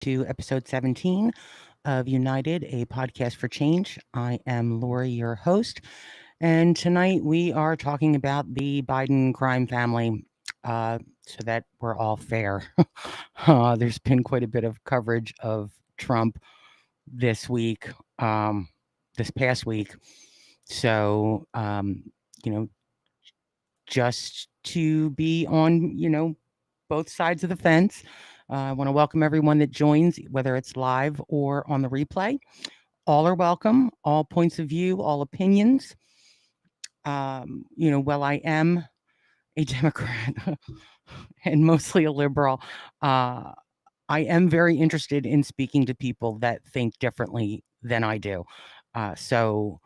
to episode 17 of United, a podcast for change. I am Lori, your host, and tonight we are talking about the Biden crime family so that we're all fair. There's been quite a bit of coverage of Trump this week, this past week. So, you know, just to be on, both sides of the fence. I want to welcome everyone that joins, whether it's live or on the replay. All are welcome, all points of view, all opinions. While I am a Democrat and mostly a liberal, uh, I am very interested in speaking to people that think differently than I do. So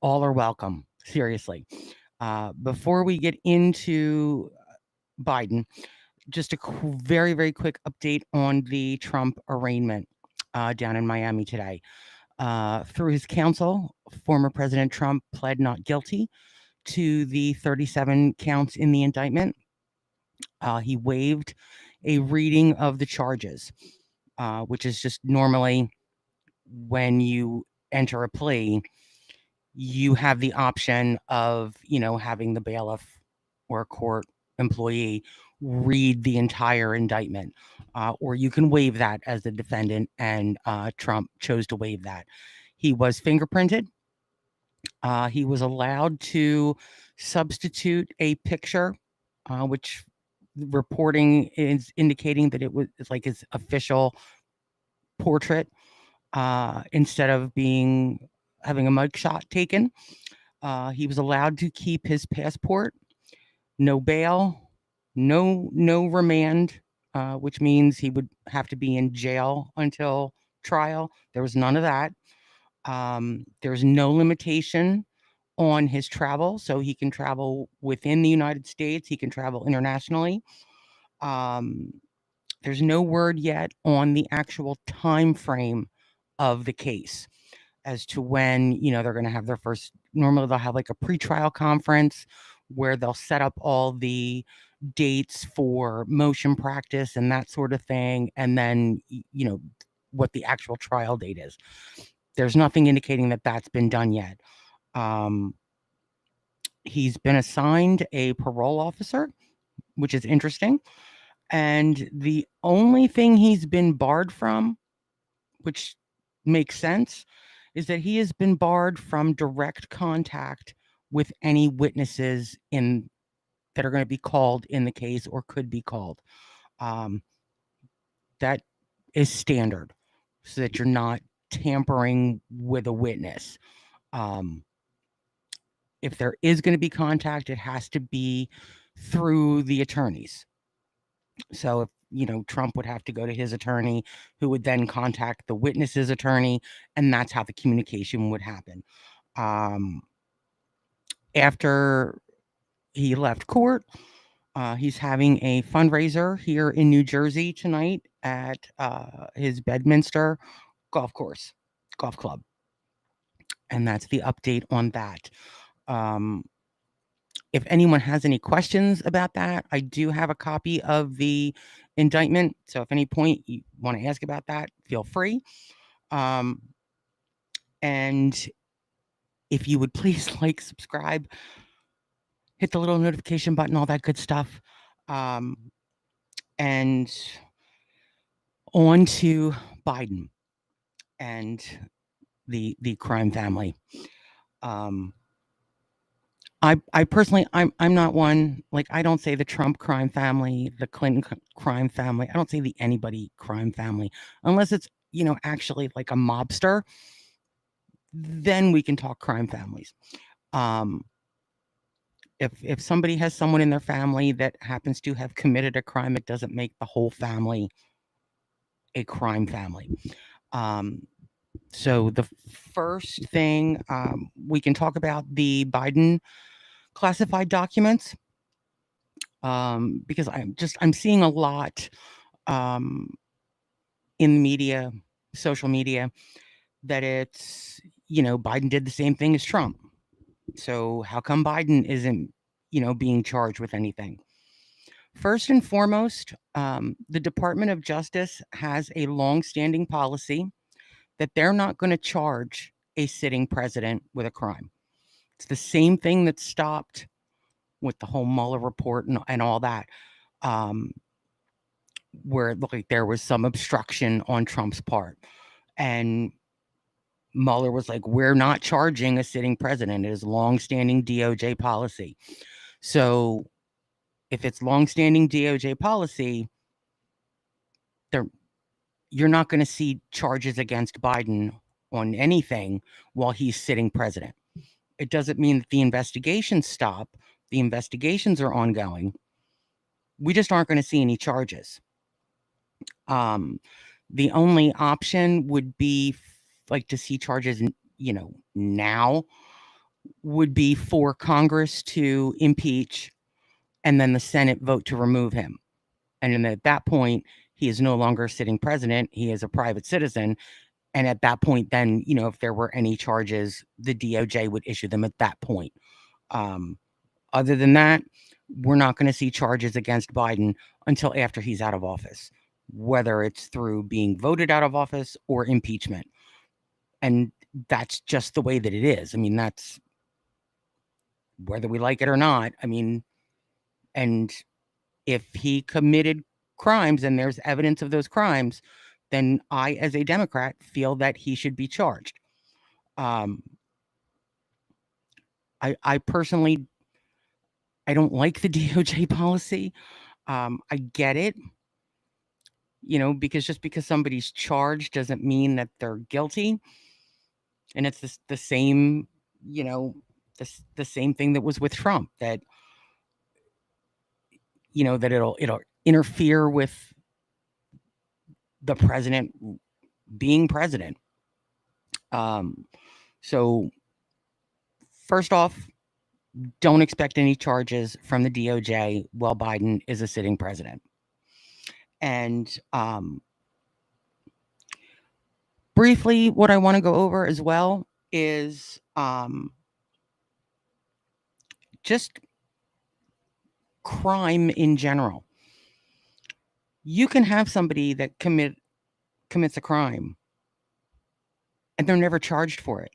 all are welcome, seriously. Before we get into Biden, just a very, very quick update on the Trump arraignment down in Miami today. Through his counsel, former President Trump pled not guilty to the 37 counts in the indictment. He waived a reading of the charges, which is just normally when you enter a plea, you have the option of, having the bailiff or court employee read the entire indictment, or you can waive that as the defendant, and Trump chose to waive that. He was fingerprinted. He was allowed to substitute a picture, which reporting is indicating that it was like his official portrait, instead of having a mugshot taken. He was allowed to keep his passport, no bail, no remand, which means he would have to be in jail until trial. There was none of that. There's no limitation on his travel, so he can travel within the United States. He can travel internationally. Um, there's no word yet on the actual time frame of the case as to when, they're going to have their first. Normally they'll have like a pretrial conference where they'll set up all the dates for motion practice and that sort of thing, and then what the actual trial date is. There's nothing indicating that that's been done yet. He's been assigned a parole officer, which is interesting, and the only thing he's been barred from, which makes sense, is that he has been barred from direct contact with any witnesses that are going to be called in the case or could be called. Um, that is standard, so that you're not tampering with a witness. If there is going to be contact, it has to be through the attorneys. So if Trump would have to go to his attorney, who would then contact the witness's attorney, and that's how the communication would happen. After he left court, he's having a fundraiser here in New Jersey tonight at his Bedminster golf club, and that's the update on that. If anyone has any questions about that, I do have a copy of the indictment. So if any point you want to ask about that, feel free. And if you would please like, subscribe, hit the little notification button, all that good stuff. And on to Biden and the crime family. I personally, I'm not one, like, I don't say the Trump crime family, the Clinton crime family. I don't say the anybody crime family, unless it's, actually like a mobster. Then we can talk crime families. If somebody has someone in their family that happens to have committed a crime, it doesn't make the whole family a crime family. So the first thing, we can talk about the Biden classified documents, because I'm seeing a lot in the media, social media, that it's, Biden did the same thing as Trump. So how come Biden isn't, being charged with anything? First and foremost, the Department of Justice has a long-standing policy that they're not going to charge a sitting president with a crime. It's the same thing that stopped with the whole Mueller report and all that, where it looked like there was some obstruction on Trump's part. And Mueller was like, we're not charging a sitting president. It is longstanding DOJ policy. So if it's longstanding DOJ policy, you're not going to see charges against Biden on anything while he's sitting president. It doesn't mean that the investigations stop. The investigations are ongoing. We just aren't going to see any charges. The only option would be like to see charges, now would be for Congress to impeach and then the Senate vote to remove him. And then at that point, he is no longer sitting president. He is a private citizen. And at that point, then, if there were any charges, the DOJ would issue them at that point. Other than that, we're not going to see charges against Biden until after he's out of office, whether it's through being voted out of office or impeachment. And that's just the way that it is. I mean, that's whether we like it or not. I mean, and if he committed crimes and there's evidence of those crimes, then I, as a Democrat, feel that he should be charged. I personally, I don't like the DOJ policy. I get it, because just because somebody's charged doesn't mean that they're guilty. And it's the same, the same thing that was with Trump, that, that it'll interfere with the president being president. So first off, don't expect any charges from the DOJ while Biden is a sitting president. And briefly, what I want to go over as well is just crime in general. You can have somebody that commits a crime and they're never charged for it.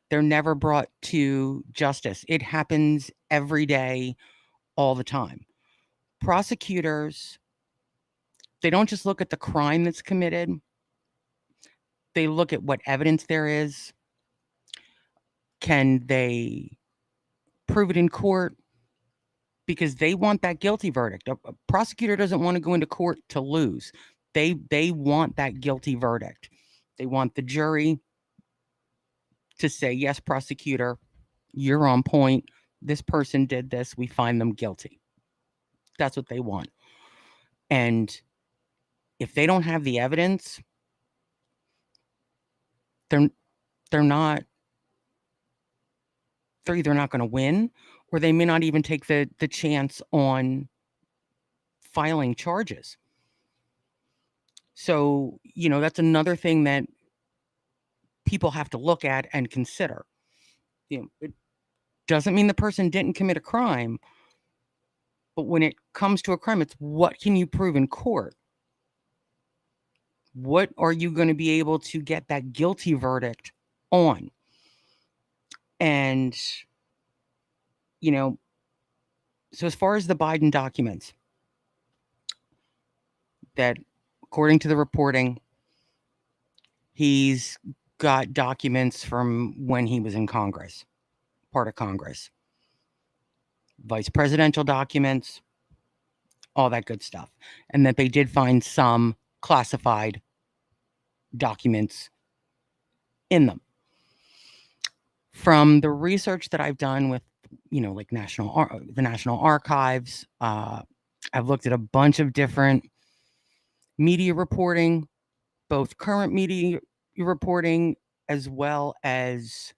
They're never brought to justice. It happens every day, all the time. Prosecutors, they don't just look at the crime that's committed. They look at what evidence there is. Can they prove it in court? Because they want that guilty verdict. A prosecutor doesn't want to go into court to lose. They want that guilty verdict. They want the jury to say, yes, prosecutor, you're on point. This person did this. We find them guilty. That's what they want. And if they don't have the evidence, they're either not going to win, or they may not even take the chance on filing charges. So, that's another thing that people have to look at and consider. It doesn't mean the person didn't commit a crime, but when it comes to a crime, it's what can you prove in court? What are you going to be able to get that guilty verdict on? And, so as far as the Biden documents, that according to the reporting, he's got documents from when he was in Congress, part of Congress, vice presidential documents, all that good stuff. And that they did find some classified documents in them. From the research that I've done with, like the National Archives, I've looked at a bunch of different media reporting, both current media reporting as well as,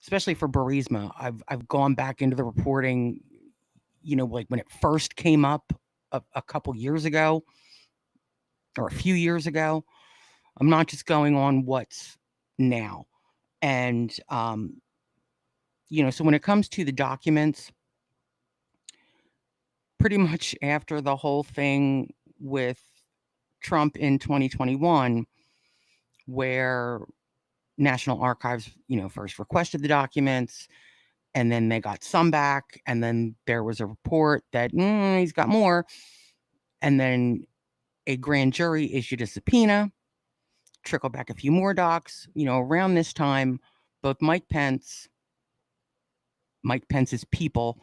especially for Burisma, I've gone back into the reporting, like when it first came up a couple years ago or a few years ago. I'm not just going on what's now. And, so when it comes to the documents, pretty much after the whole thing with Trump in 2021, where National Archives, first requested the documents, and then they got some back, and then there was a report that he's got more, and then a grand jury issued a subpoena, trickled back a few more docs. Around this time, both Mike Pence's people,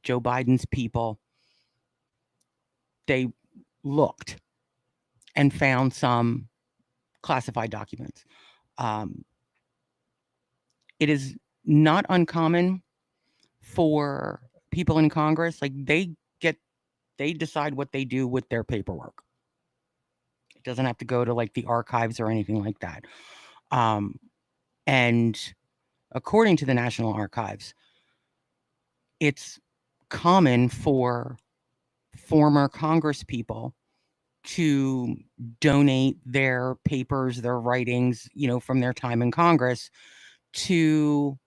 Joe Biden's people, they looked and found some classified documents. It is not uncommon for people in Congress, like they decide what they do with their paperwork. It doesn't have to go to like the archives or anything like that. And according to the National Archives, it's common for former Congress people to donate their papers, their writings, from their time in Congress to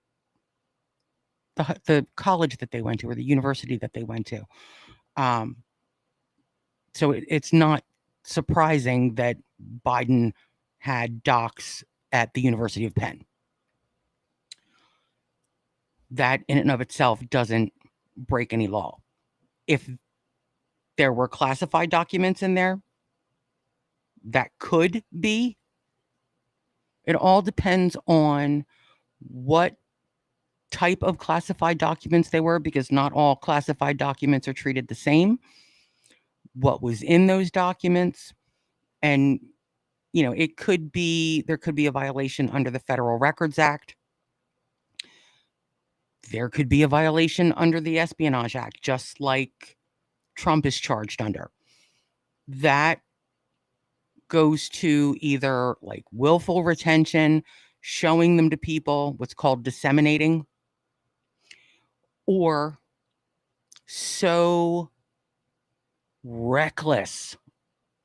the college that they went to or the university that they went to. So it's not surprising that Biden had docs at the University of Penn. That in and of itself doesn't break any law. If there were classified documents in there, that could be. It all depends on what type of classified documents they were, because not all classified documents are treated the same. What was in those documents, and there could be a violation under the Federal Records Act. There could be a violation under the Espionage Act, just like Trump is charged under. That goes to either like willful retention, showing them to people, what's called disseminating, or so reckless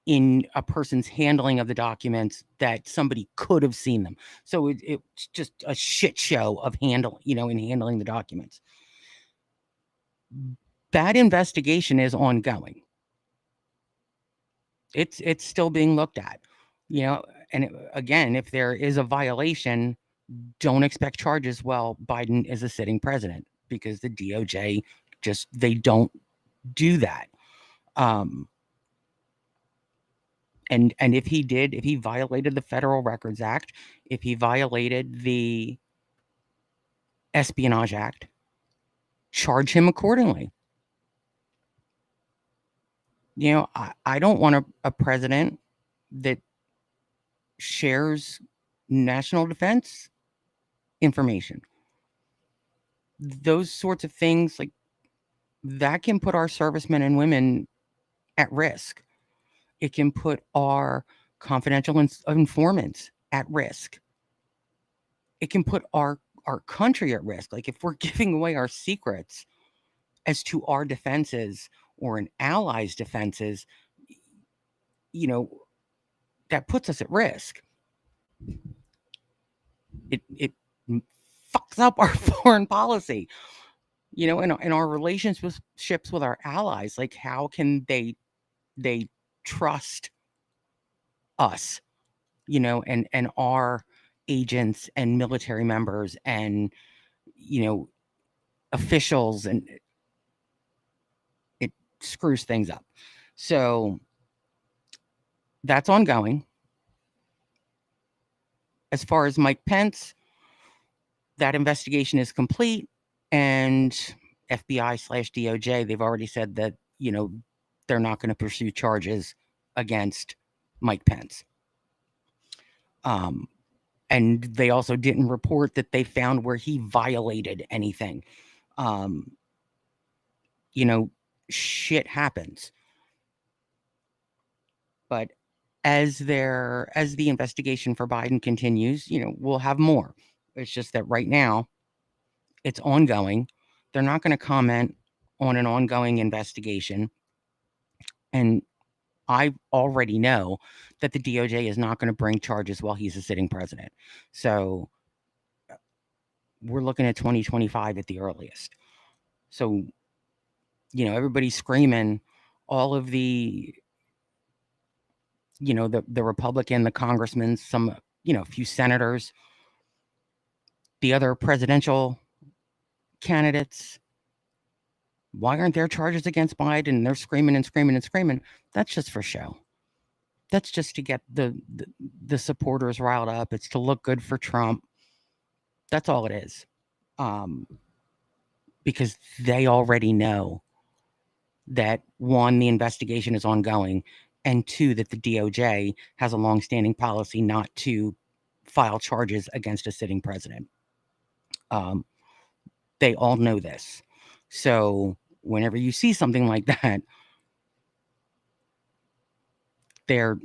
in a person's handling of the documents that somebody could have seen them. So it's just a shit show of handling the documents. That investigation is ongoing. It's still being looked at, and again, if there is a violation, don't expect charges while Biden is a sitting president, because the DOJ they don't do that. And if he violated the Federal Records Act, if he violated the Espionage Act, charge him accordingly. I don't want a president that shares national defense information. Those sorts of things, like that, can put our servicemen and women at risk. It can put our confidential informants at risk. It can put our country at risk. Like if we're giving away our secrets as to our defenses or an ally's defenses, that puts us at risk. It fucks up our foreign policy, and our relationships with our allies. Like, how can they trust us, and our agents and military members and, officials, and it screws things up. So that's ongoing. As far as Mike Pence, that investigation is complete, and FBI/DOJ, they've already said that, they're not going to pursue charges against Mike Pence. And they also didn't report that they found where he violated anything. Shit happens. But as the investigation for Biden continues, we'll have more. It's just that right now it's ongoing. They're not going to comment on an ongoing investigation. And I already know that the DOJ is not going to bring charges while he's a sitting president. So we're looking at 2025 at the earliest. So everybody's screaming, all of the, the Republican, the congressmen, some, a few senators, the other presidential candidates. Why aren't there charges against Biden? They're screaming and screaming and screaming. That's just for show. That's just to get the supporters riled up. It's to look good for Trump. That's all it is. Because they already know that, one, the investigation is ongoing, and two, that the DOJ has a longstanding policy not to file charges against a sitting president. They all know this. So whenever you see something like that, they're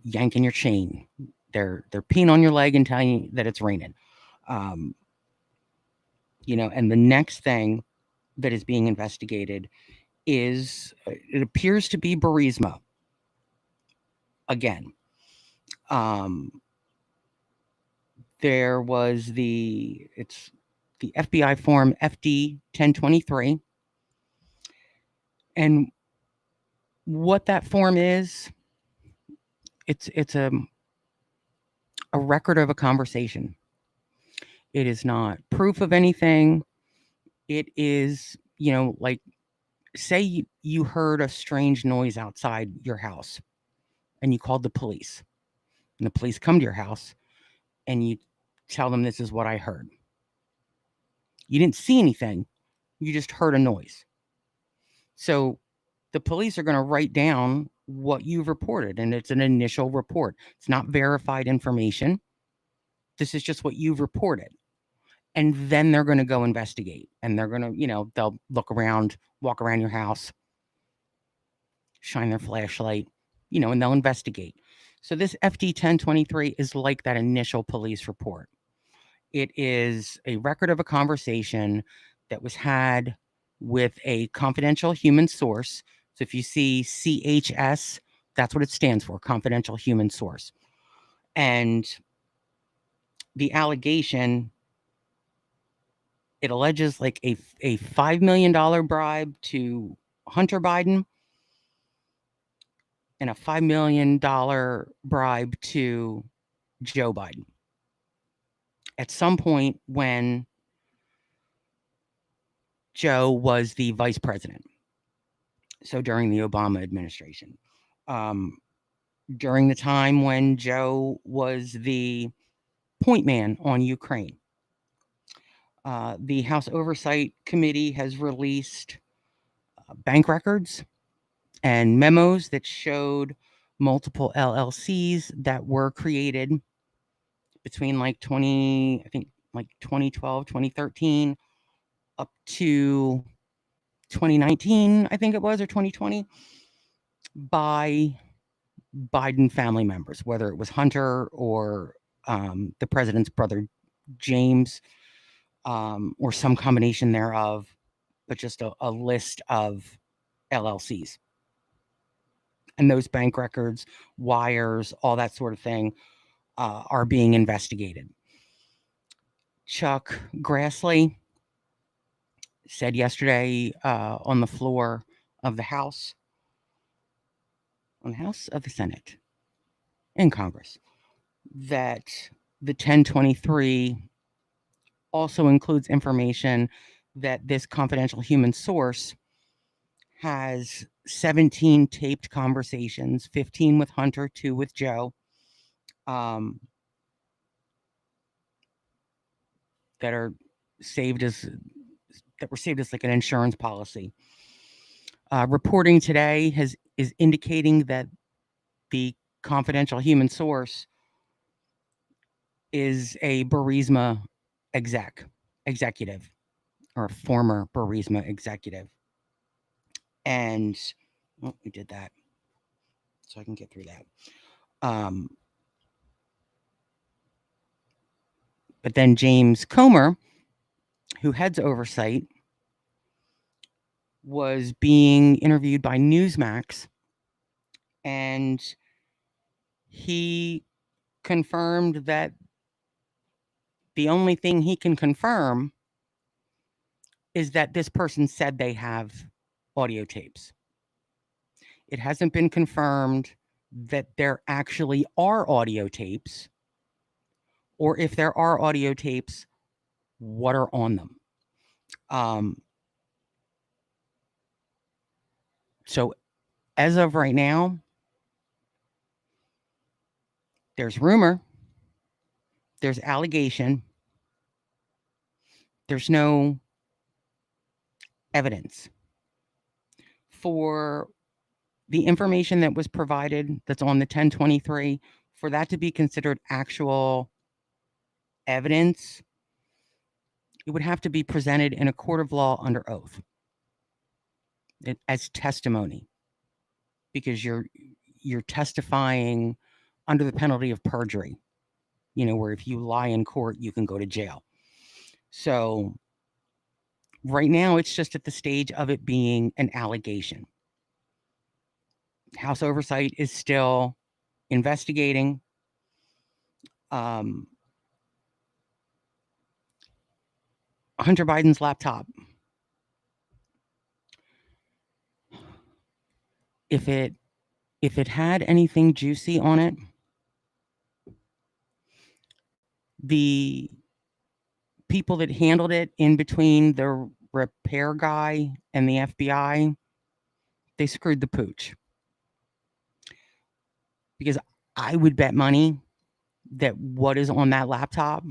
yanking your chain. They're peeing on your leg and telling you that it's raining. And the next thing that is being investigated is, it appears to be Burisma again. There was it's the FBI form FD 1023, and what that form is, it's a record of a conversation. It is not proof of anything. It is, like, say you heard a strange noise outside your house and you called the police, and the police come to your house and you tell them, this is what I heard. You didn't see anything. You just heard a noise. So the police are going to write down what you've reported, and it's an initial report. It's not verified information. This is just what you've reported. And then they're going to go investigate, and they're going to, they'll look around, walk around your house, shine their flashlight, and they'll investigate. So this FD 1023 is like that initial police report. It is a record of a conversation that was had with a confidential human source. So if you see CHS, that's what it stands for, confidential human source. And the allegation, it alleges like a $5 million bribe to Hunter Biden and a $5 million bribe to Joe Biden. At some point when Joe was the vice president, so during the Obama administration, during the time when Joe was the point man on Ukraine, the House Oversight Committee has released bank records and memos that showed multiple LLCs that were created between like 2012, 2013, up to 2019, I think it was, or 2020, by Biden family members, whether it was Hunter or the president's brother, James, or some combination thereof, but just a list of LLCs. And those bank records, wires, all that sort of thing are being investigated. Chuck Grassley said yesterday on the floor of the House, of the Senate, in Congress, that the 1023 also includes information that this confidential human source has 17 taped conversations, 15 with Hunter, 2 with Joe, that were saved as like an insurance policy. Reporting today is indicating that the confidential human source is a Burisma executive, or a former Burisma executive. And we did that so I can get through that. But then James Comer, who heads oversight, was being interviewed by Newsmax, and he confirmed that the only thing he can confirm is that this person said they have audio tapes. It hasn't been confirmed that there actually are audio tapes, or if there are audio tapes, what are on them. Um, so as of right now, there's rumor, there's allegation, there's no evidence. For the information that was provided that's on the 1023, for that to be considered actual evidence, it would have to be presented in a court of law under oath as testimony, because you're testifying under the penalty of perjury, where if you lie in court, you can go to jail. So right now, it's just at the stage of it being an allegation. House Oversight is still investigating. Hunter Biden's laptop, if it had anything juicy on it, the people that handled it in between the repair guy and the FBI, they screwed the pooch. Because I would bet money that what is on that laptop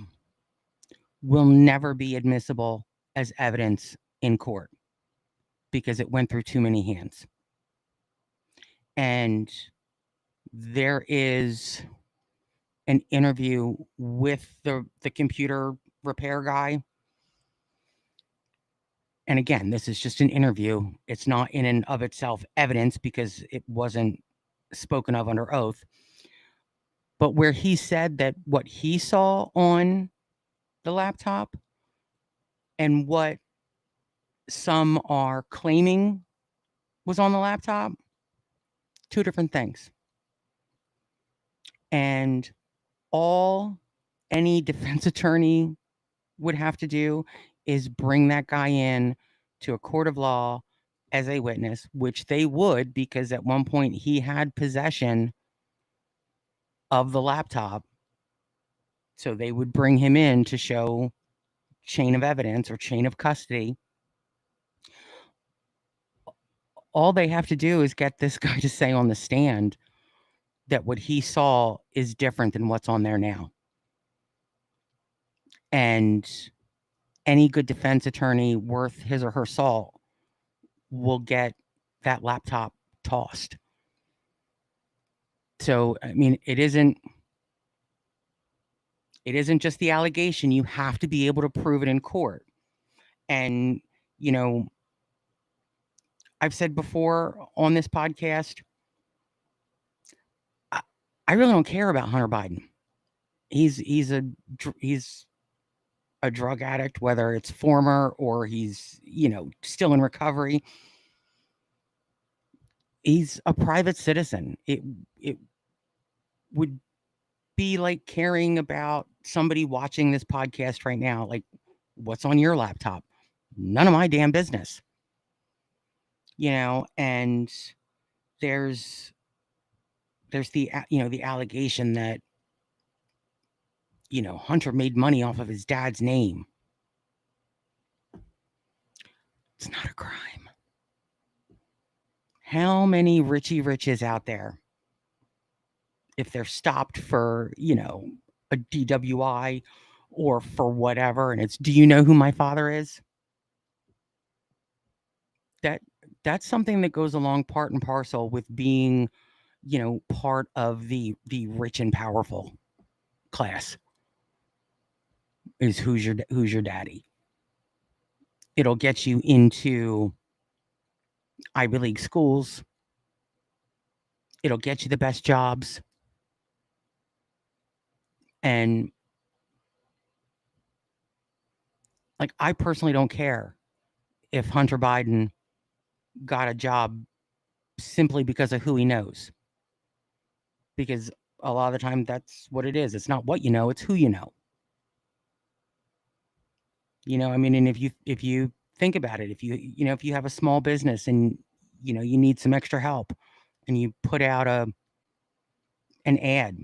will never be admissible as evidence in court, because it went through too many hands. And there is an interview with the computer repair guy. And again, this is just an interview. It's not in and of itself evidence because it wasn't spoken of under oath. But where he said that what he saw on the laptop and what some are claiming was on the laptop, two different things. And all any defense attorney would have to do is bring that guy in to a court of law as a witness, which they would, because at one point he had possession of the laptop. So they would bring him in to show chain of evidence or chain of custody. All they have to do is get this guy to say on the stand that what he saw is different than what's on there now. And any good defense attorney worth his or her salt will get that laptop tossed. So, I mean, it isn't just the allegation. You have to be able to prove it in court. And, I've said before on this podcast, I really don't care about Hunter Biden. He's a drug addict, whether it's former or he's, still in recovery. He's a private citizen. It would be like caring about somebody watching this podcast right now. Like, what's on your laptop? None of my damn business. And there's the, the allegation that, Hunter made money off of his dad's name. It's not a crime. How many Richie Riches out there, if they're stopped for, a DWI or for whatever, and it's, do you know who my father is? That's something that goes along part and parcel with being, part of the rich and powerful class, is who's your daddy. It'll get you into Ivy League schools. It'll get you the best jobs. And like, I personally don't care if Hunter Biden got a job simply because of who he knows. Because a lot of the time that's what it is. It's not what you know, it's who you know. I mean, and if you think about it. If if you have a small business and you need some extra help, and you put out an ad,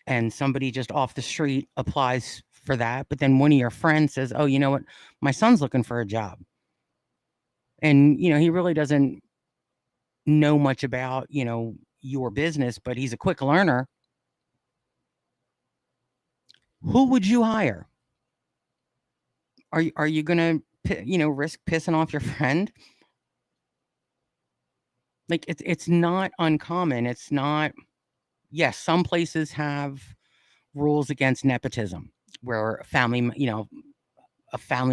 and somebody just off the street applies for that, but then one of your friends says, "Oh, you know what? My son's looking for a job." And he really doesn't know much about, your business, but he's a quick learner. Who would you hire? Are you going to, risk pissing off your friend? Like it's not uncommon. It's not. Yes, some places have rules against nepotism, where a family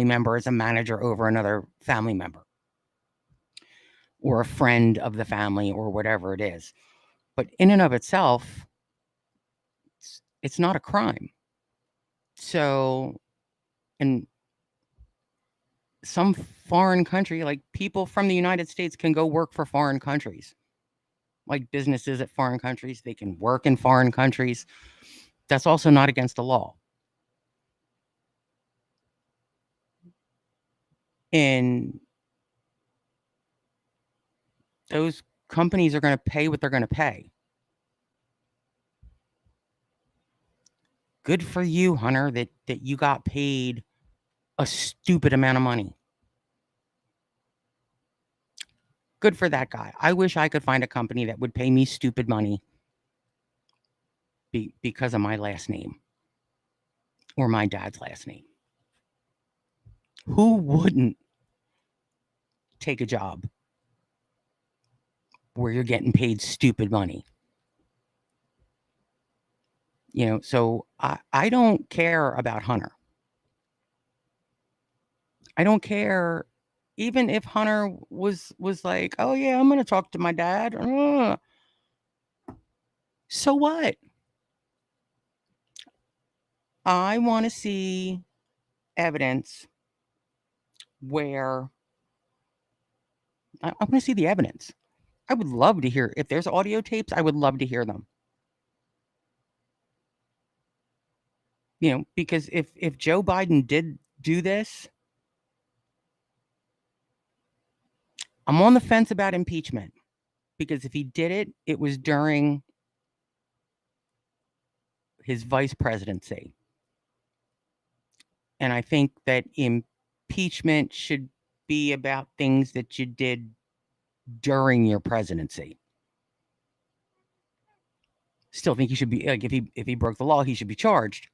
member is a manager over another family member, or a friend of the family, or whatever it is. But in and of itself, it's not a crime. So, in some foreign country, like, people from the United States can go work for foreign countries, like businesses at foreign countries. They can work in foreign countries. That's also not against the law. And those companies are going to pay what they're going to pay. Good for you, Hunter, that you got paid a stupid amount of money. Good for that guy. I wish I could find a company that would pay me stupid money because of my last name or my dad's last name. Who wouldn't take a job where you're getting paid stupid money? So I don't care about Hunter. I don't care, even if Hunter was like, "Oh yeah, I'm going to talk to my dad." So what? I want to see evidence where I want to see the evidence. I would love to hear if there's audio tapes. I would love to hear them. Because if Joe Biden did do this, I'm on the fence about impeachment, because if he did it, it was during his vice presidency. And I think that impeachment should be about things that you did during your presidency. Still think he should be, like, if he broke the law, he should be charged.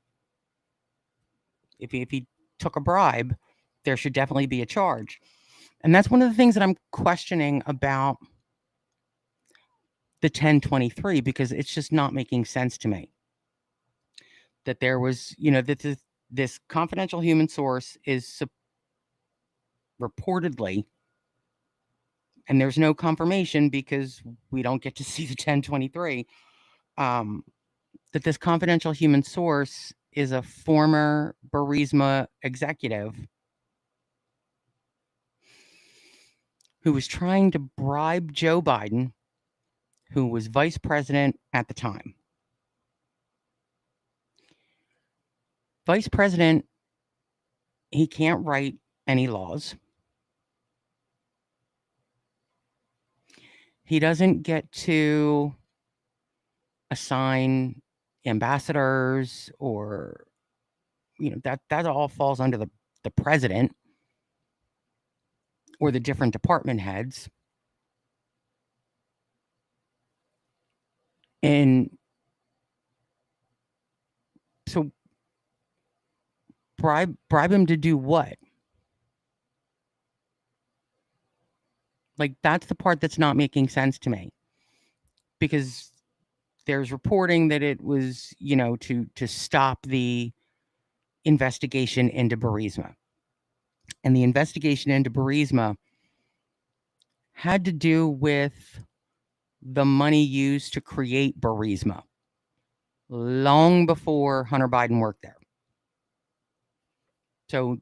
If he took a bribe, there should definitely be a charge. And that's one of the things that I'm questioning about the 1023, because it's just not making sense to me that there was, that this confidential human source is reportedly, and there's no confirmation because we don't get to see the 1023, that this confidential human source is a former Burisma executive who was trying to bribe Joe Biden, who was vice president at the time. Vice president, he can't write any laws. He doesn't get to assign ambassadors, or that all falls under the president or the different department heads. And so bribe him to do what? Like, that's the part that's not making sense to me, because there's reporting that it was, to stop the investigation into Burisma. And the investigation into Burisma had to do with the money used to create Burisma long before Hunter Biden worked there. So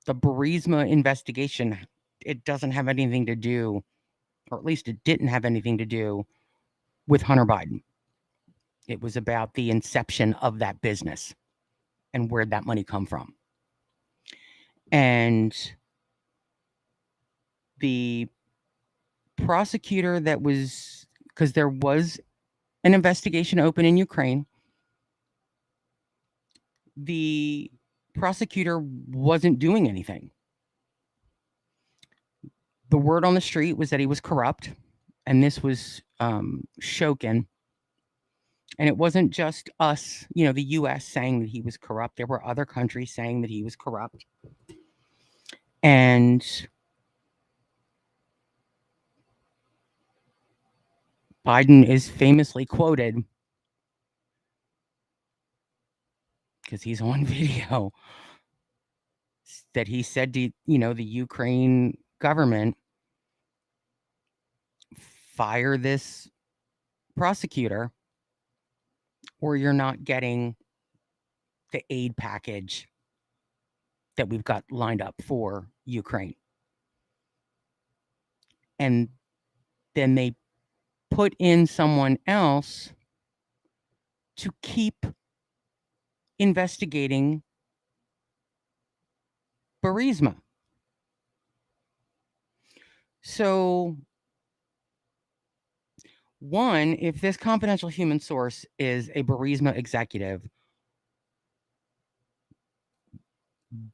the Burisma investigation, it doesn't have anything to do, or at least it didn't have anything to do, with Hunter Biden. It was about the inception of that business and where'd that money come from. And the prosecutor that was, because there was an investigation open in Ukraine, the prosecutor wasn't doing anything. The word on the street was that he was corrupt, and this was Shokin. And it wasn't just us, the US saying that he was corrupt. There were other countries saying that he was corrupt. And Biden is famously quoted, because he's on video, that he said to, the Ukraine government, fire this prosecutor or you're not getting the aid package that we've got lined up for Ukraine. And then they put in someone else to keep investigating Burisma. So, one, if this confidential human source is a Burisma executive,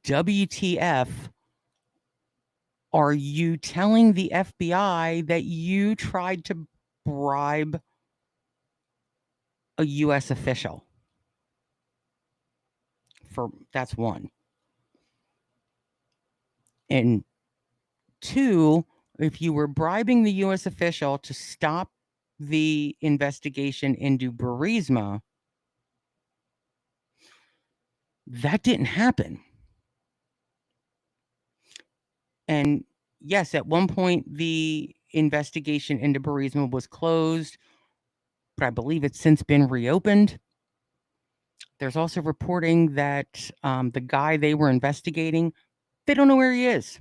WTF are you telling the FBI that you tried to bribe a U.S. official? That's one. And two, if you were bribing the U.S. official to stop the investigation into Burisma, that didn't happen. And yes, at one point, the investigation into Burisma was closed, but I believe it's since been reopened. There's also reporting that the guy they were investigating, they don't know where he is,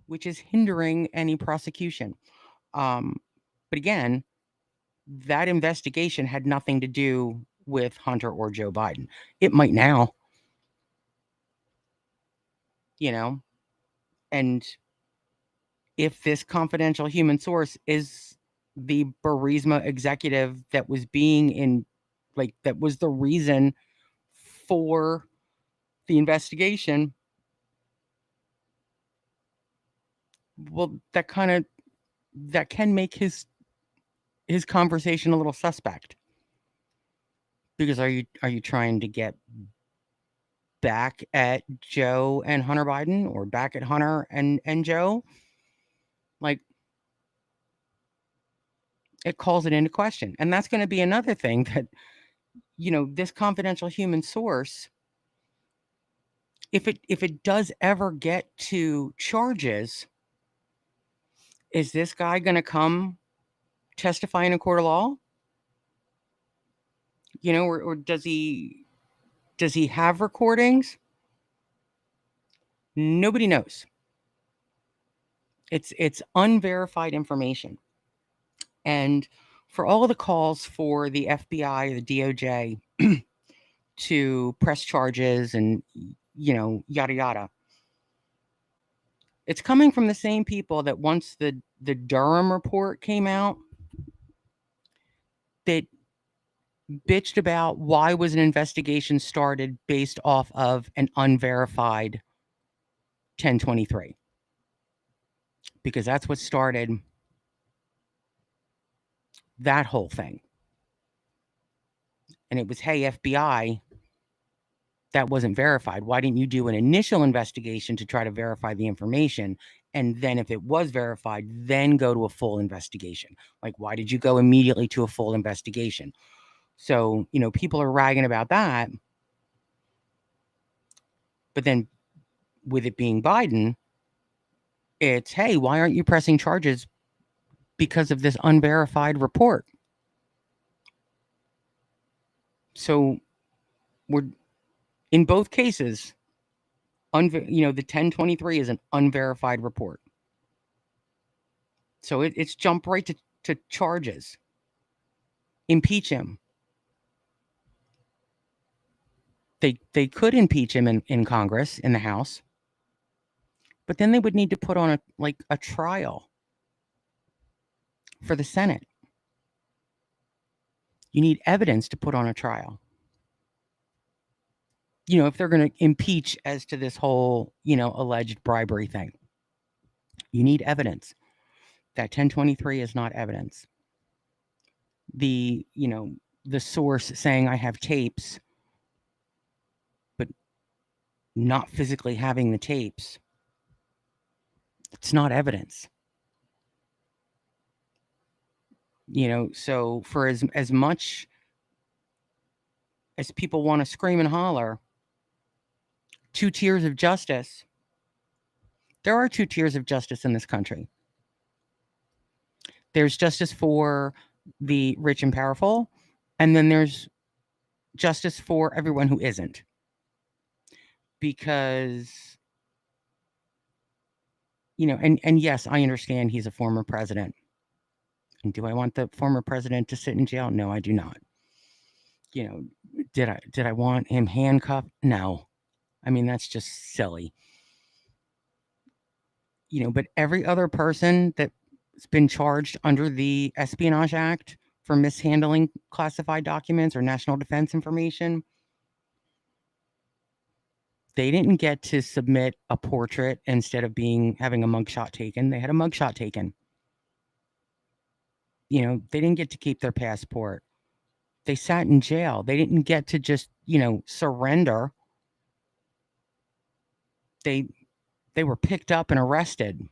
which is hindering any prosecution. But again, that investigation had nothing to do with Hunter or Joe Biden. It might now, and if this confidential human source is the Burisma executive that was that was the reason for the investigation, well, that can make his conversation a little suspect. Because are you trying to get back at Joe and Hunter Biden, or back at Hunter and Joe? Like, it calls it into question. And that's going to be another thing that, this confidential human source, if it does ever get to charges, is this guy going to come testify in a court of law? Or does he have recordings? Nobody knows. It's unverified information. And for all of the calls for the FBI, the DOJ to press charges and, yada, yada, it's coming from the same people that once the Durham report came out, that bitched about why was an investigation started based off of an unverified 1023. Because that's what started that whole thing. And it was, hey, FBI, that wasn't verified. Why didn't you do an initial investigation to try to verify the information? And then if it was verified, then go to a full investigation. Like, why did you go immediately to a full investigation? So, people are ragging about that. But then with it being Biden, it's, hey, why aren't you pressing charges because of this unverified report? So we're, in both cases, the 1023 is an unverified report. So it's jumped right to charges. Impeach him. They could impeach him in Congress, in the House. But then they would need to put on a trial for the Senate. You need evidence to put on a trial. If they're going to impeach as to this whole, alleged bribery thing, you need evidence. That 1023 is not evidence. The source saying I have tapes, but not physically having the tapes, it's not evidence. So for as much as people want to scream and holler, 2 tiers of justice, there are 2 tiers of justice in this country. There's justice for the rich and powerful, and then there's justice for everyone who isn't. Because, and yes, I understand he's a former president. And do I want the former president to sit in jail? No, I do not. Did I want him handcuffed? No. I mean, that's just silly. But every other person that's been charged under the Espionage Act for mishandling classified documents or national defense information, they didn't get to submit a portrait instead of having a mugshot taken. They had a mugshot taken. They didn't get to keep their passport. They sat in jail. They didn't get to just, surrender. They were picked up and arrested.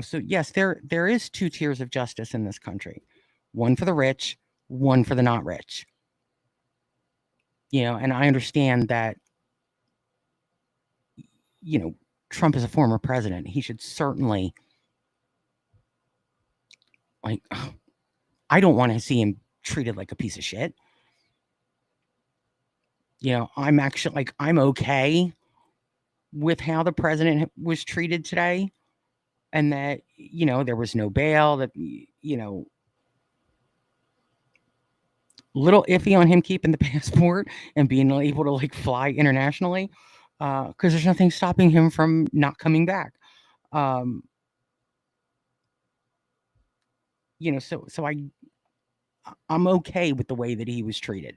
So yes, there is 2 tiers of justice in this country. One for the rich, one for the not rich. And I understand that, Trump is a former president. He should certainly, I don't want to see him treated like a piece of shit. I'm actually I'm okay with how the president was treated today, and that, there was no bail, that, little iffy on him keeping the passport and being able to fly internationally, because there's nothing stopping him from not coming back. So I'm okay with the way that he was treated.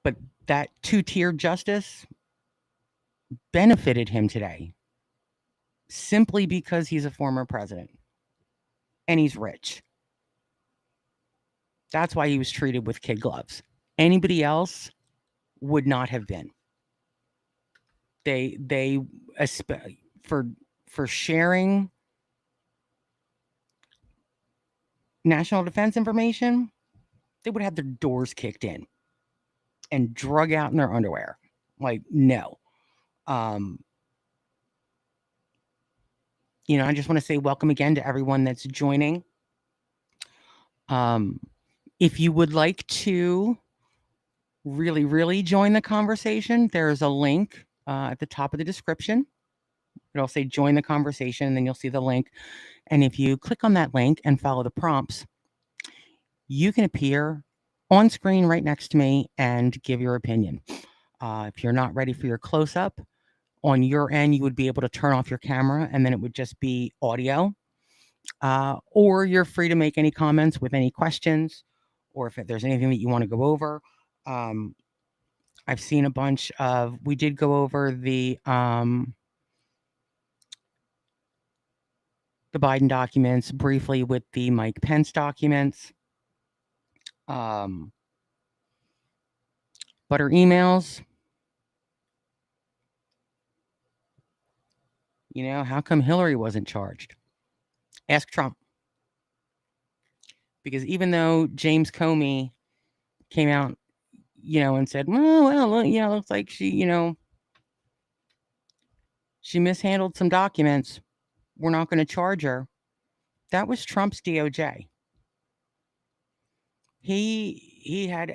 But that 2-tier justice benefited him today simply because he's a former president and he's rich. That's why he was treated with kid gloves. Anybody else would not have been. They for sharing national defense information, they would have their doors kicked in and drug out in their underwear. No. I just want to say welcome again to everyone that's joining. If you would like to really, really join the conversation, there's a link at the top of the description. It'll say join the conversation, and then you'll see the link. And if you click on that link and follow the prompts, you can appear on screen right next to me and give your opinion. If you're not ready for your close-up, on your end, you would be able to turn off your camera, and then it would just be audio. Or you're free to make any comments with any questions, or if there's anything that you want to go over. I've seen a bunch of, we did go over the Biden documents briefly with the Mike Pence documents. But our emails, how come Hillary wasn't charged? Ask Trump. Because even though James Comey came out, and said, looks like she, she mishandled some documents, we're not going to charge her. That was Trump's DOJ. He had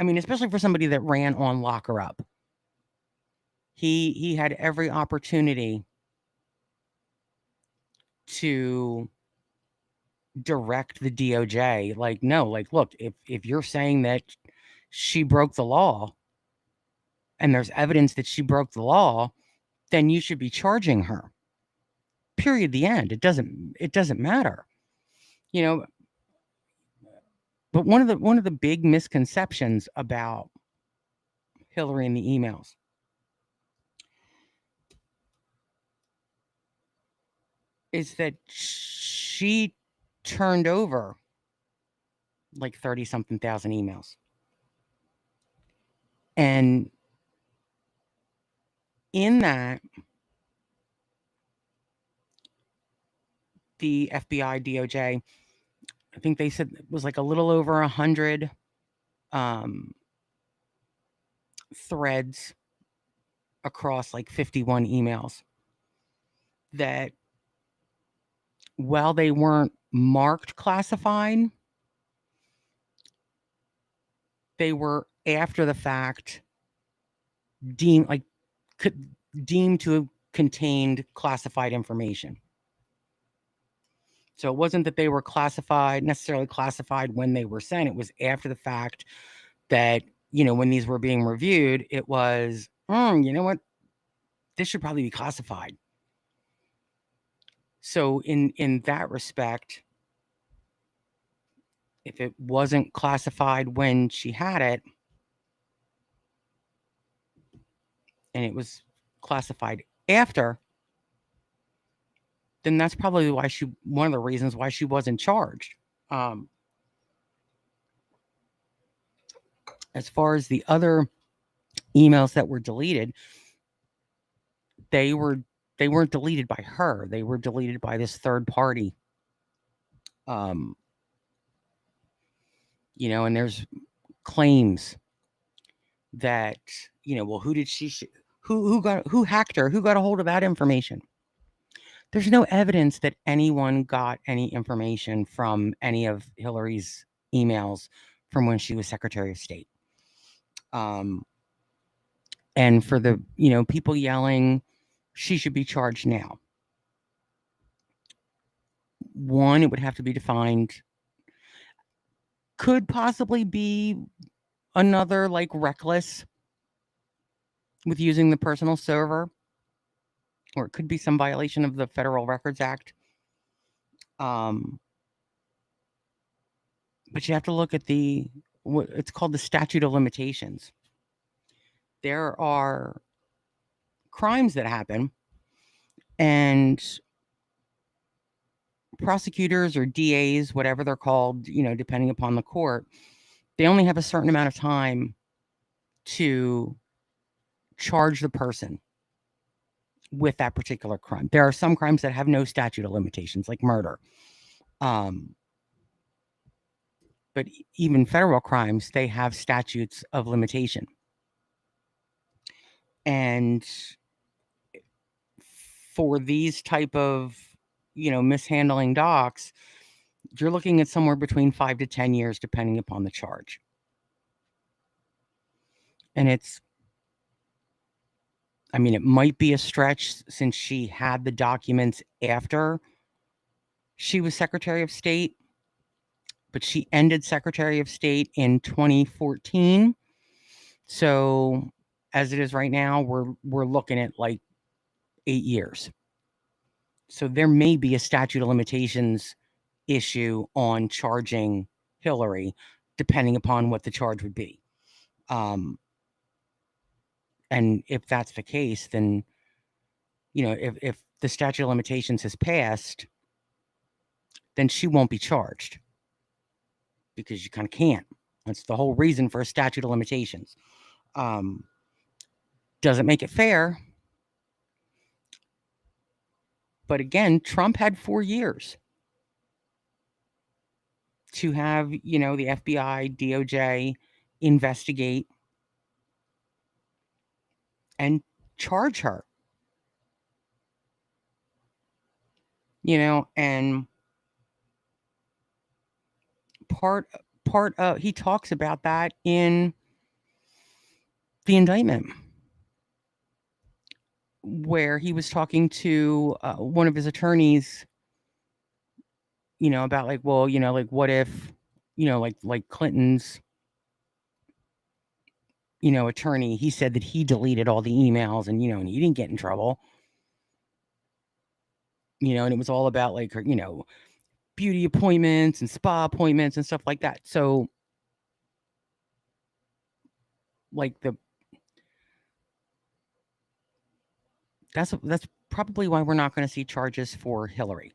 especially for somebody that ran on Lock Her Up. He had every opportunity to direct the DOJ. No, look, if you're saying that she broke the law and there's evidence that she broke the law, then you should be charging her. Period. The end. It doesn't matter. You know, but one of the big misconceptions about Hillary and the emails is that she turned over like 30 something thousand emails. And in that, the FBI, DOJ, I think they said it was like a little over 100 um, threads across like 51 emails that, while they weren't marked classified, they were after the fact deemed like deemed to have contained classified information. So it wasn't that they were necessarily classified when they were sent. It was after the fact that, when these were being reviewed, it was, you know what? This should probably be classified. So in that respect, if it wasn't classified when she had it, and it was classified after, then that's probably one of the reasons why she wasn't charged. As far as the other emails that were deleted, they weren't deleted by her. They were deleted by this third party. And there's claims that, well, who did she who hacked her? Who got a hold of that information? There's no evidence that anyone got any information from any of Hillary's emails from when she was Secretary of State. And for the, people yelling, she should be charged now. One, it would have to be defined. Could possibly be another like reckless with using the personal server, or it could be some violation of the Federal Records Act. But you have to look at what it's called the statute of limitations. There are crimes that happen, and prosecutors or DAs, whatever they're called, depending upon the court, they only have a certain amount of time to charge the person with that particular crime. There are some crimes that have no statute of limitations, like murder. But even federal crimes, they have statutes of limitation. And for these type of, mishandling docs, you're looking at somewhere between 5 to 10 years, depending upon the charge. And it might be a stretch since she had the documents after she was Secretary of State, but she ended Secretary of State in 2014. So as it is right now, we're looking at like 8 years. So there may be a statute of limitations issue on charging Hillary, depending upon what the charge would be. And if that's the case, then, if the statute of limitations has passed, then she won't be charged, because you kind of can't. That's the whole reason for a statute of limitations. Doesn't make it fair. But again, Trump had 4 years to have, the FBI, DOJ investigate and charge her. And part of he talks about that in the indictment, where he was talking to one of his attorneys, about like, well, like what if, like Clinton's attorney, he said that he deleted all the emails and, and he didn't get in trouble. And it was all about like, beauty appointments and spa appointments and stuff like that. So like that's probably why we're not going to see charges for Hillary.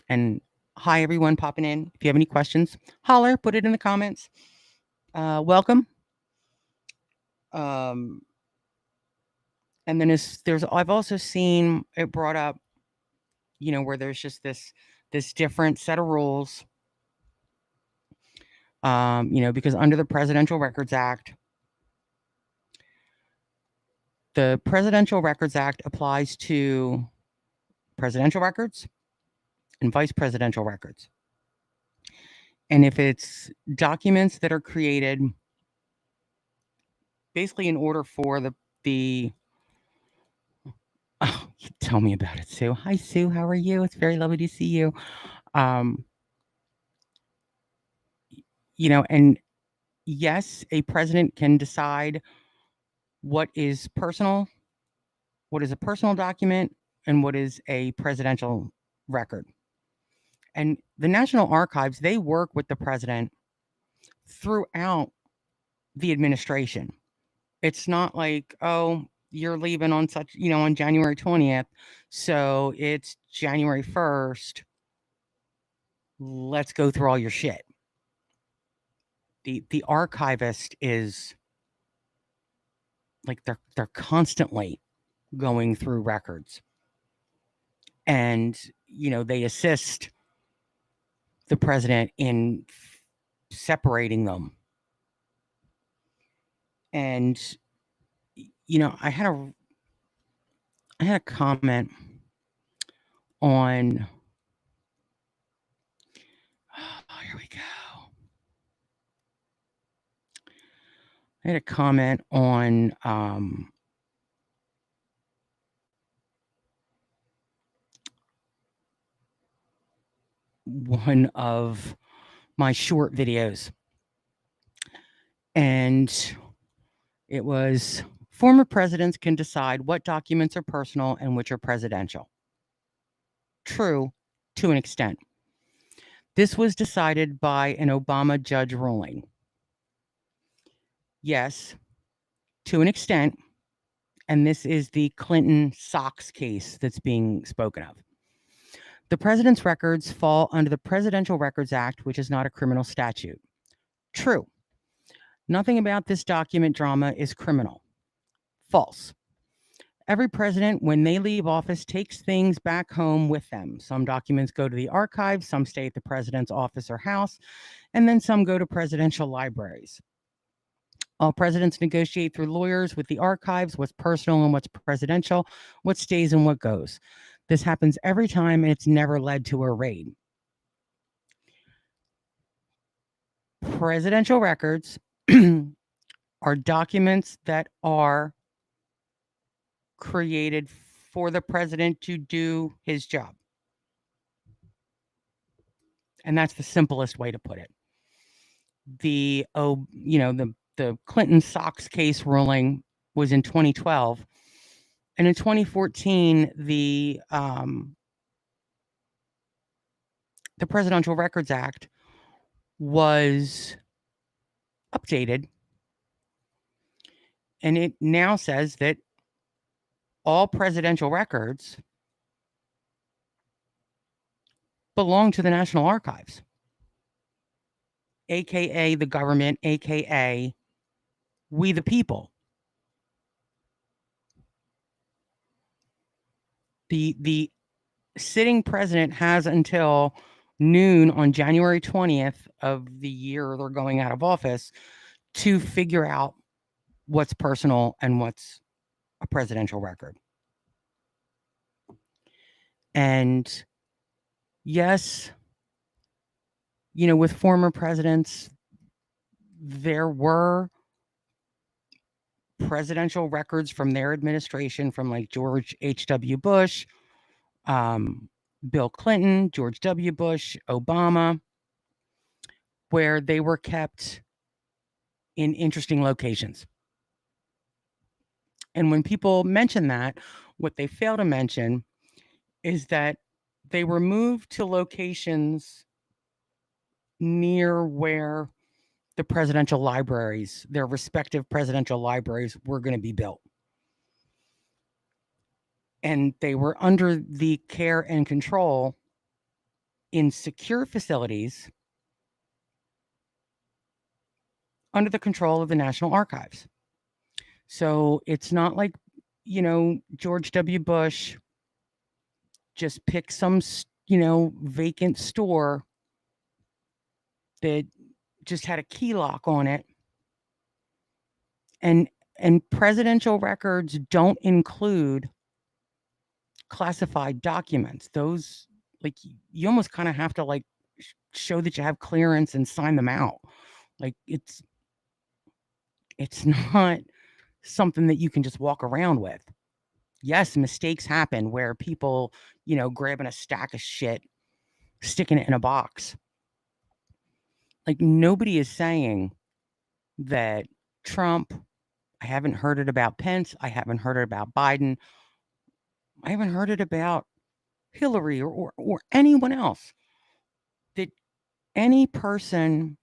And hi everyone popping in. If you have any questions, holler, put it in the comments. Welcome. And then I've also seen it brought up, where there's just this different set of rules. Because under the Presidential Records Act, the Presidential Records Act applies to presidential records and vice presidential records. And if it's documents that are created basically in order for the oh, tell me about it, Sue. Hi, Sue. How are you? It's very lovely to see you. And yes, a president can decide what is personal, what is a personal document, and what is a presidential record. And the National Archives, they work with the president throughout the administration. It's not like, oh, you're leaving on on January 20th, so it's January 1st. Let's go through all your shit. The archivist is like they're constantly going through records, and they assist the president in separating them. And I had a comment on here we go. I had a comment on one of my short videos, and it was former presidents can decide what documents are personal and which are presidential. True, to an extent. This was decided by an Obama judge ruling. Yes, to an extent. And this is the Clinton Sox case that's being spoken of. The president's records fall under the Presidential Records Act, which is not a criminal statute. True. Nothing about this document drama is criminal. False. Every president, when they leave office, takes things back home with them. Some documents go to the archives, some stay at the president's office or house, and then some go to presidential libraries. All presidents negotiate through lawyers with the archives, what's personal and what's presidential, what stays and what goes. This happens every time, and it's never led to a raid. Presidential records are documents that are created for the president to do his job. And that's the simplest way to put it. The Clinton Sox case ruling was in 2012. And in 2014, the Presidential Records Act was updated. And it now says that all presidential records belong to the National Archives, aka the government, aka we the people. The sitting president has until noon on January 20th of the year they're going out of office to figure out what's personal and what's a presidential record. And yes, with former presidents, there were presidential records from their administration, from like George H.W. Bush, Bill Clinton, George W. Bush, Obama, where they were kept in interesting locations. And when people mention that, what they fail to mention is that they were moved to locations near where the presidential libraries, their respective presidential libraries, were going to be built. And they were under the care and control in secure facilities under the control of the National Archives. So it's not like, George W. Bush just picked some, vacant store that just had a key lock on it. And presidential records don't include classified documents. Those, like, you almost kind of have to like show that you have clearance and sign them out. Like, it's not something that you can just walk around with. Yes, mistakes happen where people, grabbing a stack of shit, sticking it in a box. Like, nobody is saying that Trump, I haven't heard it about Pence, I haven't heard it about Biden, I haven't heard it about Hillary or anyone else, that any person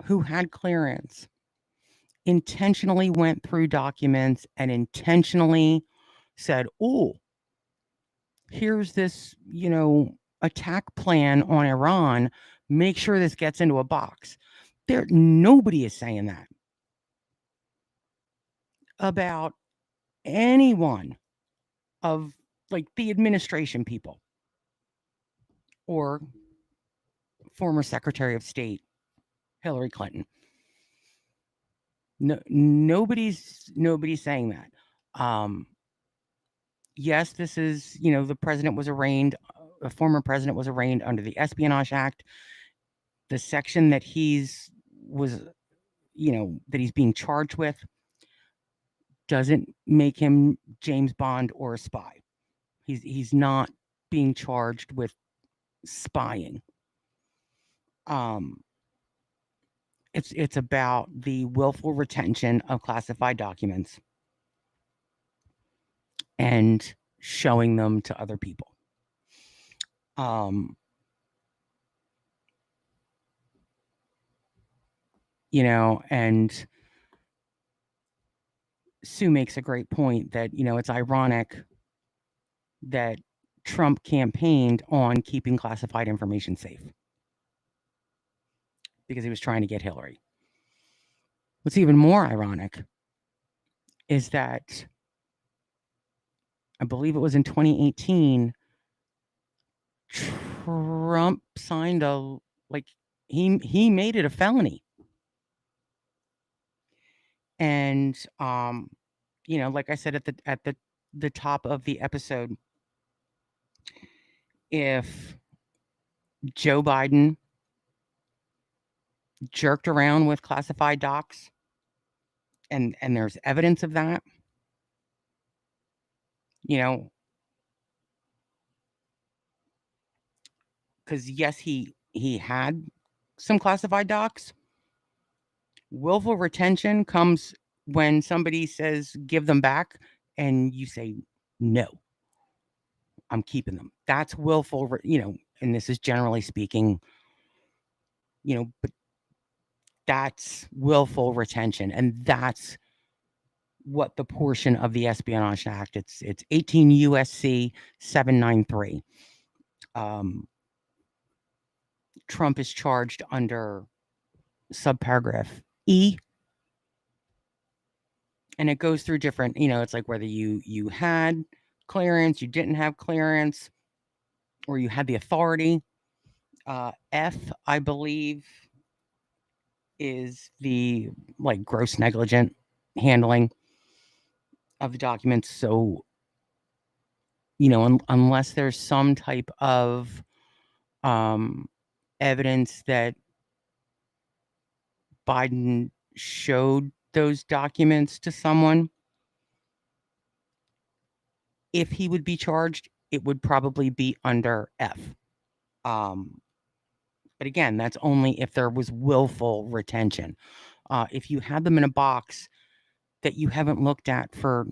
who had clearance intentionally went through documents and intentionally said, oh, here's this, attack plan on Iran. Make sure this gets into a box. Nobody is saying that about anyone of like the administration people or former Secretary of State Hillary Clinton. No, nobody's saying that. Yes, this is, the president was arraigned, a former president was arraigned under the Espionage Act. The section that he's being charged with doesn't make him James Bond or a spy. He's not being charged with spying. It's about the willful retention of classified documents and showing them to other people. And Sue makes a great point that, it's ironic that Trump campaigned on keeping classified information safe because he was trying to get Hillary. What's even more ironic is that I believe it was in 2018, Trump signed he made it a felony. And like I said at the top of the episode, if Joe Biden jerked around with classified docs and there's evidence of that, because yes, he had some classified docs. Willful retention comes when somebody says give them back and you say no, I'm keeping them. That's willful, and this is generally speaking, but that's willful retention, and that's what the portion of the Espionage Act, it's 18 USC 793. Trump is charged under subparagraph E, and it goes through different, it's like whether you had clearance, you didn't have clearance, or you had the authority. F, I believe, is the gross negligent handling of the documents. So, unless there's some type of evidence that Biden showed those documents to someone, if he would be charged, it would probably be under F. But again, that's only if there was willful retention. If you had them in a box that you haven't looked at for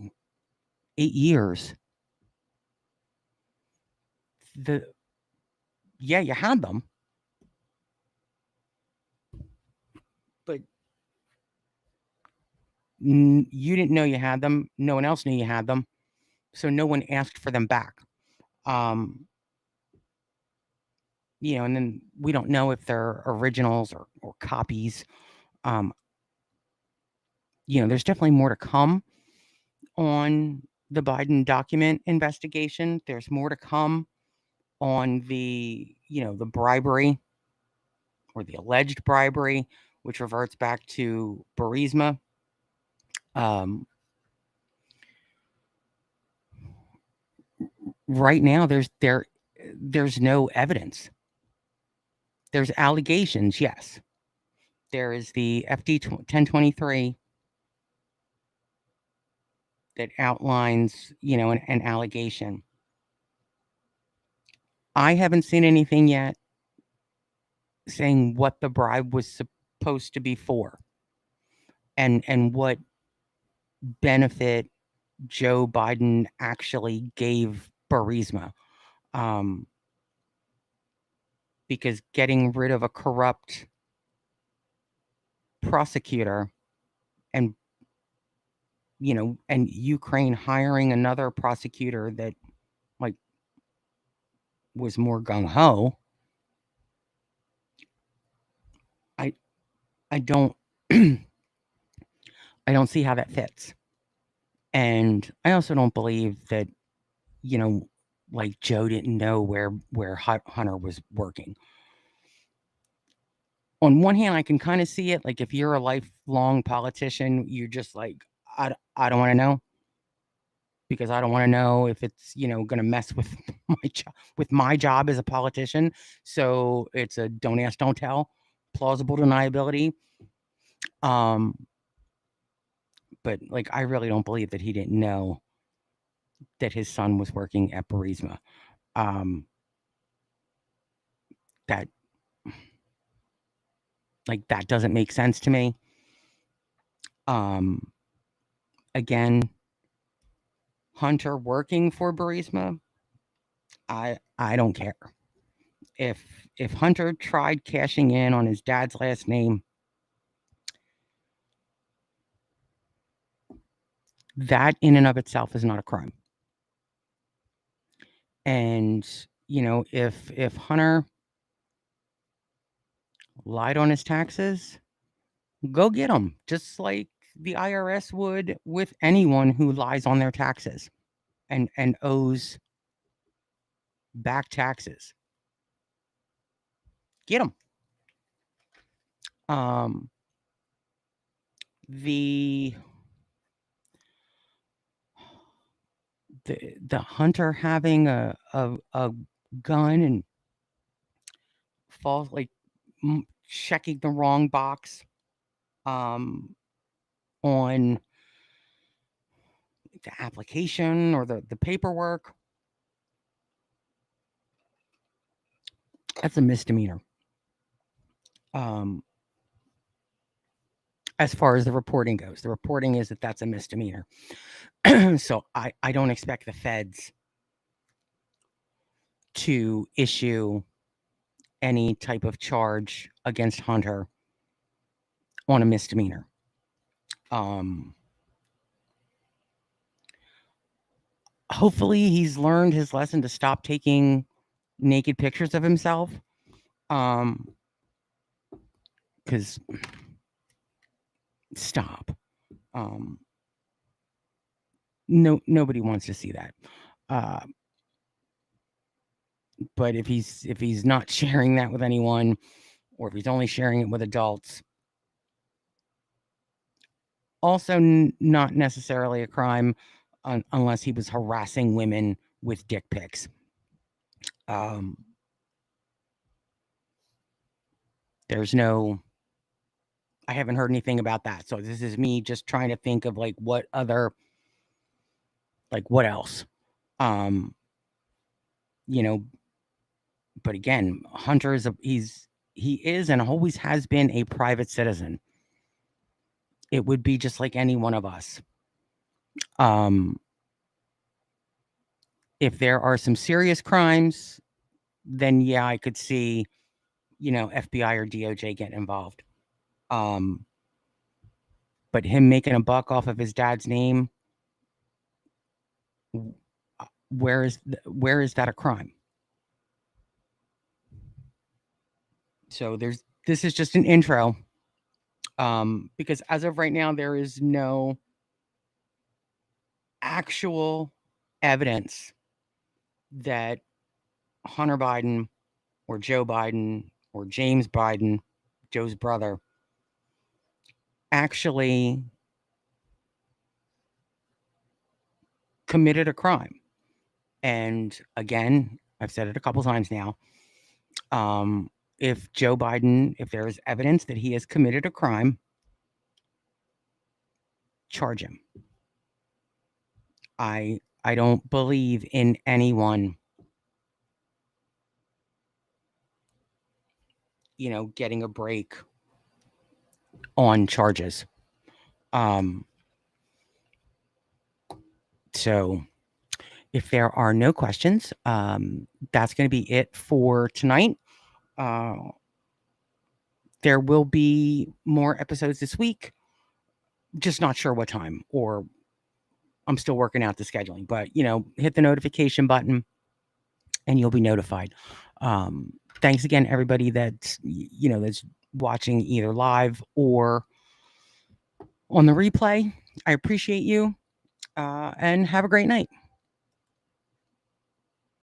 8 years, yeah, you had them, but you didn't know you had them. No one else knew you had them, so no one asked for them back. Um, and then we don't know if they're originals or copies. Um, there's definitely more to come on the Biden document investigation. There's more to come on the bribery or the alleged bribery, which reverts back to Burisma. Um, right now, there's no evidence. There's allegations, yes. There is the FD 1023 that outlines, an allegation. I haven't seen anything yet saying what the bribe was supposed to be for and what benefit Joe Biden actually gave Burisma. Because getting rid of a corrupt prosecutor and and Ukraine hiring another prosecutor that like was more gung ho. I I don't I don't see how that fits. And I also don't believe that, you know, like Joe didn't know where Hunter was working. On one hand, I can kind of see it. Like if you're a lifelong politician, you're just like, I don't want to know because I don't want to know if it's, going to mess with my job as a politician. So it's a don't ask, don't tell, plausible deniability. Um, but like I really don't believe that he didn't know that his son was working at Burisma. Um, that that doesn't make sense to me. Um, again, Hunter working for Burisma, I don't care. If Hunter tried cashing in on his dad's last name, that in and of itself is not a crime. And if Hunter lied on his taxes, go get him, just like the IRS would with anyone who lies on their taxes and owes back taxes. Get him. Um, the the Hunter having a gun and falls like checking the wrong box um on the application or the paperwork, that's a misdemeanor. As far as the reporting goes, the reporting is that that's a misdemeanor. So I don't expect the feds to issue any type of charge against Hunter on a misdemeanor. Hopefully he's learned his lesson to stop taking naked pictures of himself. Because stop. Nobody wants to see that. But if he's not sharing that with anyone, or if he's only sharing it with adults, also not necessarily a crime unless he was harassing women with dick pics. There's no, I haven't heard anything about that. So this is me just trying to think of like what other, like what else, you know. But again, Hunter is he is and always has been a private citizen. it would be just like any one of us. Um, if there are some serious crimes, then yeah, I could see, FBI or DOJ getting involved. Um, but him making a buck off of his dad's name, where is that a crime? So this is just an intro, because as of right now, there is no actual evidence that Hunter Biden or Joe Biden or James Biden, Joe's brother, actually committed a crime. And again, I've said it a couple times now. If Joe Biden, if there is evidence that he has committed a crime, charge him. I don't believe in anyone, getting a break on charges. Um, so if there are no questions, that's going to be it for tonight. There will be more episodes this week. Just not sure what time, or I'm still working out the scheduling, but hit the notification button and you'll be notified. Thanks again, everybody that's watching either live or on the replay. I appreciate you, and have a great night.